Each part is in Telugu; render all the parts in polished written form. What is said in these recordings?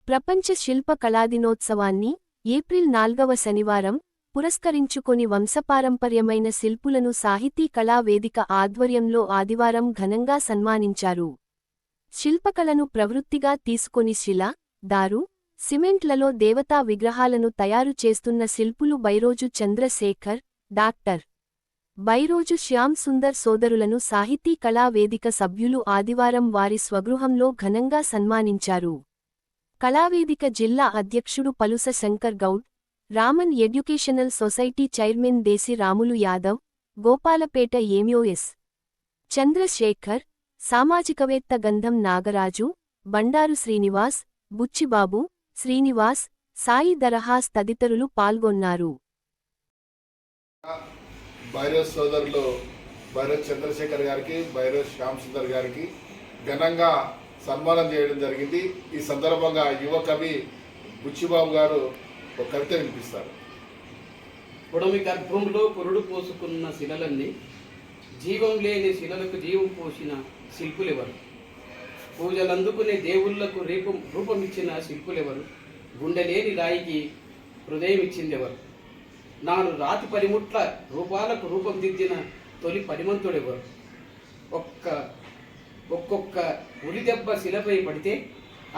ప్రపంచ శిల్ప కళాదినోత్సవాన్ని ఏప్రిల్ 4వ శనివారం పురస్కరించుకొని వంశపారంపర్యమైన శిల్పులను సాహితీ కళా వేదిక ఆధ్వర్యంలో ఆదివారం ఘనంగా సన్మానించారు. శిల్పకళను ప్రవృత్తిగా తీసుకొని శిల, దారు, సిమెంట్లలో దేవతా విగ్రహాలను తయారు చేస్తున్న శిల్పులు బైరోజు చంద్రశేఖర్, డాక్టర్ బైరోజు శ్యామ్ సుందర్ సోదరులను సాహితీ కళా వేదిక సభ్యులు ఆదివారం వారి స్వగృహంలో ఘనంగా సన్మానించారు. కళావేదిక జిల్లా అధ్యక్షుడు Palusa Shankar Goud, Raman educational society chairman Desi Ramulu Yadav, Gopalapeta MOS Chandrasekhar, సామాజికవేత్త గంధం నాగరాజు, బండారు శ్రీనివాస్, బుచ్చిబాబు, శ్రీనివాస్, సాయి దరహాస్ తదితరులు పాల్గొన్నారు. బైరోజ్ సోదరులు బైరోజ్ చంద్రశేఖర్ గారికి, బైరోజ్ శ్యామ్ సుందర్ గారికి ఘనంగా సన్మానం చేయడం జరిగింది. ఈ సందర్భంగా యువ కవి బుచ్చిబాబు గారు ఒక కవిత వినిపిస్తారు. పొడమి గర్భంలో పురుడు పోసుకున్న శిలలన్నీ, జీవం లేని శిలలకు జీవం పోసిన శిల్పులెవరు? పూజలందుకునే దేవుళ్లకు రూపమిచ్చిన శిల్పులెవరు? గుండెలేని రాయికి హృదయం ఇచ్చిందెవరు? నాను రాతి పరిముట్ల రూపాలకు రూపం దిద్దిన తొలి పరిమంతుడెవరు? ఒక్కొక్క ఉరిదెబ్బ శిలపై పడితే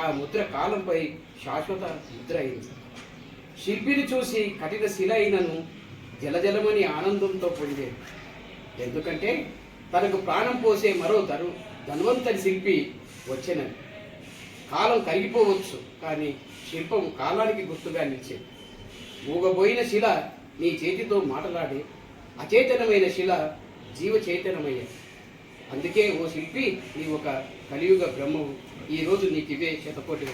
ఆ ముద్ర కాలంపై శాశ్వత ముద్ర అయింది. శిల్పిని చూసి కఠిన శిల అయినను జలజలమని ఆనందంతో పొందే. ఎందుకంటే తనకు ప్రాణం పోసే మరో ధన్వంతరి శిల్పి వచ్చేనని. కాలం కరిగిపోవచ్చు, కానీ శిల్పం కాలానికి గుర్తుగా నిలిచేది. మూగబోయిన శిల నీ చేతితో మాటలాడే, అచేతనమైన శిల జీవ చైతన్యమయ్యే. అందుకే ఓ శిల్పి, నీ ఒక కలియుగ బ్రహ్మవు. ఈరోజు నీకు ఇవే శతకోటి